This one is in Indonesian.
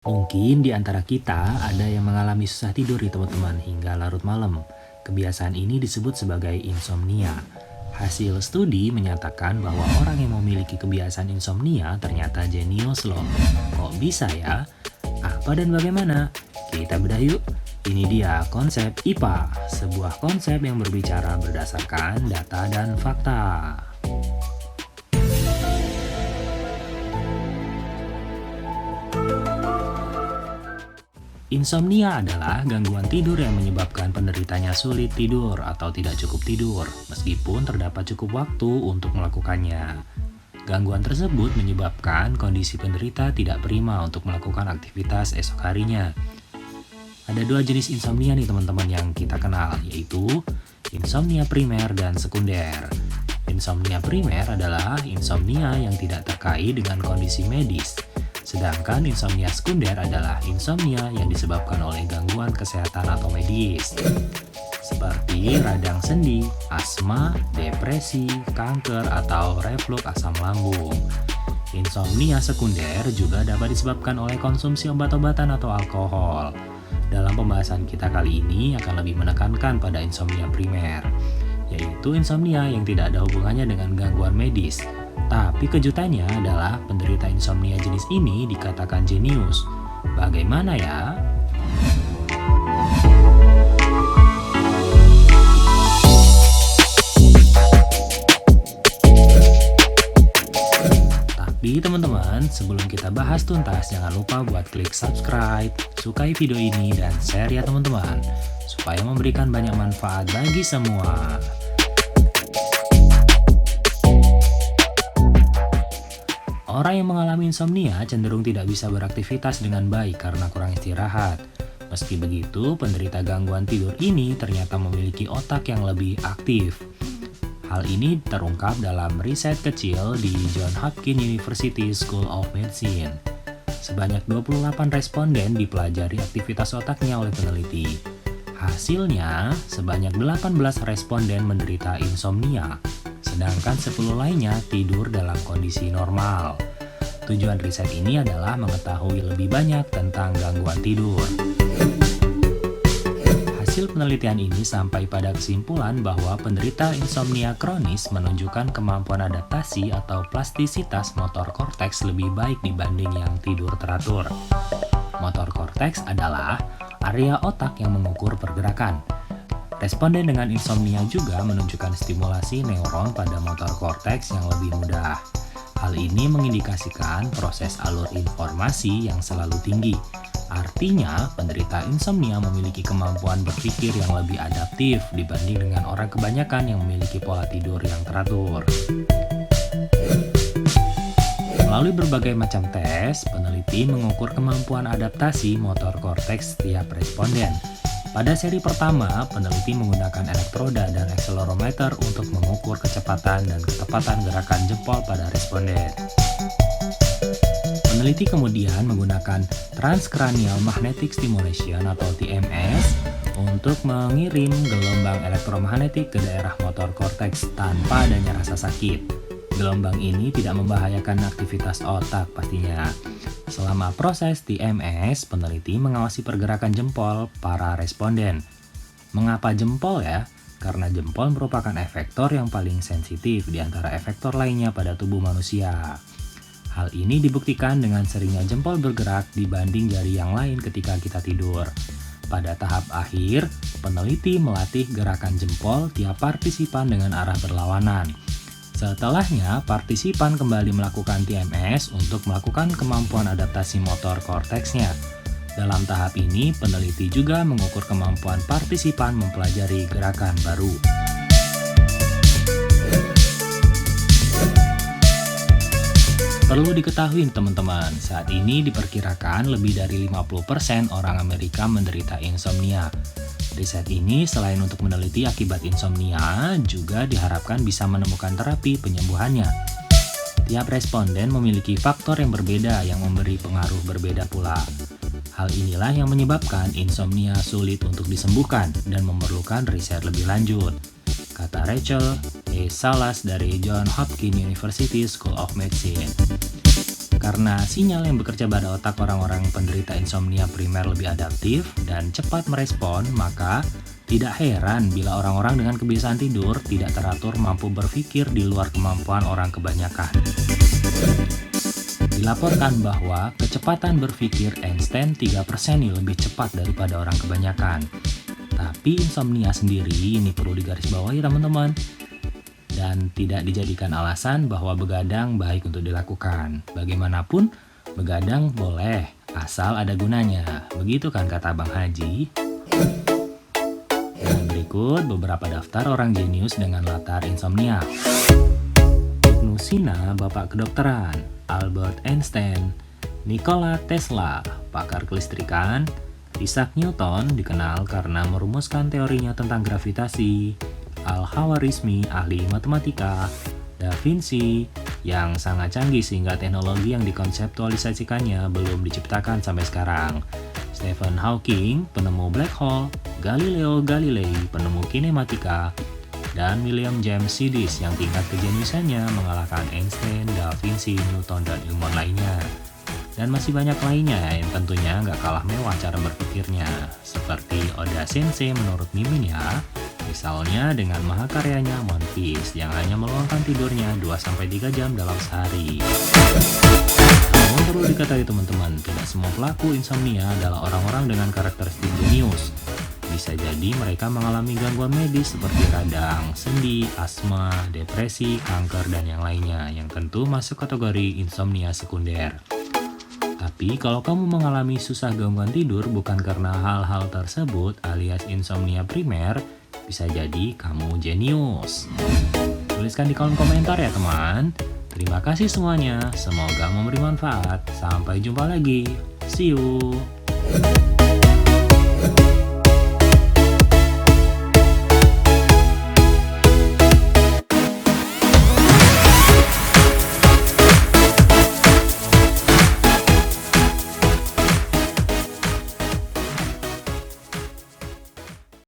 Mungkin di antara kita ada yang mengalami susah tidur nih teman-teman hingga larut malam. Kebiasaan ini disebut sebagai insomnia. Hasil studi menyatakan bahwa orang yang memiliki kebiasaan insomnia ternyata jenius loh. Kok bisa ya? Apa dan bagaimana? Kita bedah yuk. Ini dia konsep IPA, sebuah konsep yang berbicara berdasarkan data dan fakta. Insomnia adalah gangguan tidur yang menyebabkan penderitanya sulit tidur atau tidak cukup tidur, meskipun terdapat cukup waktu untuk melakukannya. Gangguan tersebut menyebabkan kondisi penderita tidak prima untuk melakukan aktivitas esok harinya. Ada dua jenis insomnia nih teman-teman yang kita kenal, yaitu insomnia primer dan sekunder. Insomnia primer adalah insomnia yang tidak terkait dengan kondisi medis. Sedangkan insomnia sekunder adalah insomnia yang disebabkan oleh gangguan kesehatan atau medis, seperti radang sendi, asma, depresi, kanker, atau reflux asam lambung. Insomnia sekunder juga dapat disebabkan oleh konsumsi obat-obatan atau alkohol. Dalam pembahasan kita kali ini akan lebih menekankan pada insomnia primer, yaitu insomnia yang tidak ada hubungannya dengan gangguan medis. Tapi kejutannya adalah penderita insomnia jenis ini dikatakan jenius. Bagaimana ya? Tapi teman-teman, sebelum kita bahas tuntas, jangan lupa buat klik subscribe, sukai video ini, dan share ya teman-teman, supaya memberikan banyak manfaat bagi semua. Orang yang mengalami insomnia cenderung tidak bisa beraktivitas dengan baik karena kurang istirahat. Meski begitu, penderita gangguan tidur ini ternyata memiliki otak yang lebih aktif. Hal ini terungkap dalam riset kecil di Johns Hopkins University School of Medicine. Sebanyak 28 responden dipelajari aktivitas otaknya oleh peneliti. Hasilnya, sebanyak 18 responden menderita insomnia, sedangkan 10 lainnya tidur dalam kondisi normal. Tujuan riset ini adalah mengetahui lebih banyak tentang gangguan tidur. Hasil penelitian ini sampai pada kesimpulan bahwa penderita insomnia kronis menunjukkan kemampuan adaptasi atau plastisitas motor korteks lebih baik dibanding yang tidur teratur. Motor korteks adalah area otak yang mengukur pergerakan. Responden dengan insomnia juga menunjukkan stimulasi neuron pada motor korteks yang lebih mudah. Hal ini mengindikasikan proses alur informasi yang selalu tinggi. Artinya, penderita insomnia memiliki kemampuan berpikir yang lebih adaptif dibanding dengan orang kebanyakan yang memiliki pola tidur yang teratur. Melalui berbagai macam tes, peneliti mengukur kemampuan adaptasi motor korteks setiap responden. Pada seri pertama, peneliti menggunakan elektroda dan accelerometer untuk mengukur kecepatan dan ketepatan gerakan jempol pada responden. Peneliti kemudian menggunakan transcranial magnetic stimulation atau TMS untuk mengirim gelombang elektromagnetik ke daerah motor korteks tanpa adanya rasa sakit. Gelombang ini tidak membahayakan aktivitas otak pastinya. Selama proses TMS, peneliti mengawasi pergerakan jempol para responden. Mengapa jempol ya? Karena jempol merupakan efektor yang paling sensitif di antara efektor lainnya pada tubuh manusia. Hal ini dibuktikan dengan seringnya jempol bergerak dibanding jari yang lain ketika kita tidur. Pada tahap akhir, peneliti melatih gerakan jempol tiap partisipan dengan arah berlawanan. Setelahnya, partisipan kembali melakukan TMS untuk melakukan kemampuan adaptasi motor korteksnya. Dalam tahap ini, peneliti juga mengukur kemampuan partisipan mempelajari gerakan baru. Perlu diketahui teman-teman, saat ini diperkirakan lebih dari 50% orang Amerika menderita insomnia. Riset ini selain untuk meneliti akibat insomnia, juga diharapkan bisa menemukan terapi penyembuhannya. Tiap responden memiliki faktor yang berbeda yang memberi pengaruh berbeda pula. Hal inilah yang menyebabkan insomnia sulit untuk disembuhkan dan memerlukan riset lebih lanjut, kata Rachel E. Salas dari Johns Hopkins University School of Medicine. Karena sinyal yang bekerja pada otak orang-orang penderita insomnia primer lebih adaptif dan cepat merespon, maka tidak heran bila orang-orang dengan kebiasaan tidur tidak teratur mampu berpikir di luar kemampuan orang kebanyakan. Dilaporkan bahwa kecepatan berpikir Einstein 3% lebih cepat daripada orang kebanyakan. Tapi insomnia sendiri ini perlu digarisbawahi teman-teman. Dan tidak dijadikan alasan bahwa begadang baik untuk dilakukan. Bagaimanapun, begadang boleh, asal ada gunanya. Begitu kan kata Bang Haji? Dan berikut beberapa daftar orang jenius dengan latar insomnia. Ibnu Sina, bapak kedokteran. Albert Einstein. Nikola Tesla, pakar kelistrikan. Isaac Newton, dikenal karena merumuskan teorinya tentang gravitasi. Al-Khwarizmi, ahli matematika. Da Vinci, yang sangat canggih sehingga teknologi yang dikonseptualisasikannya belum diciptakan sampai sekarang. Stephen Hawking, penemu black hole. Galileo Galilei, penemu kinematika. Dan William James Sidis yang tingkat kejeniusannya mengalahkan Einstein, Da Vinci, Newton, dan ilmuwan lainnya. Dan masih banyak lainnya yang tentunya nggak kalah mewah cara berpikirnya. Seperti Oda Sensei menurut Mimin ya. Misalnya dengan mahakaryanya One Piece yang hanya meluangkan tidurnya 2-3 jam dalam sehari. Namun perlu diketahui teman-teman, tidak semua pelaku insomnia adalah orang-orang dengan karakteristik jenius. Bisa jadi mereka mengalami gangguan medis seperti radang, sendi, asma, depresi, kanker, dan yang lainnya yang tentu masuk kategori insomnia sekunder. Tapi kalau kamu mengalami susah gangguan tidur bukan karena hal-hal tersebut alias insomnia primer, bisa jadi kamu jenius. Tuliskan di kolom komentar ya teman. Terima kasih semuanya, semoga memberi manfaat. Sampai jumpa lagi. See you.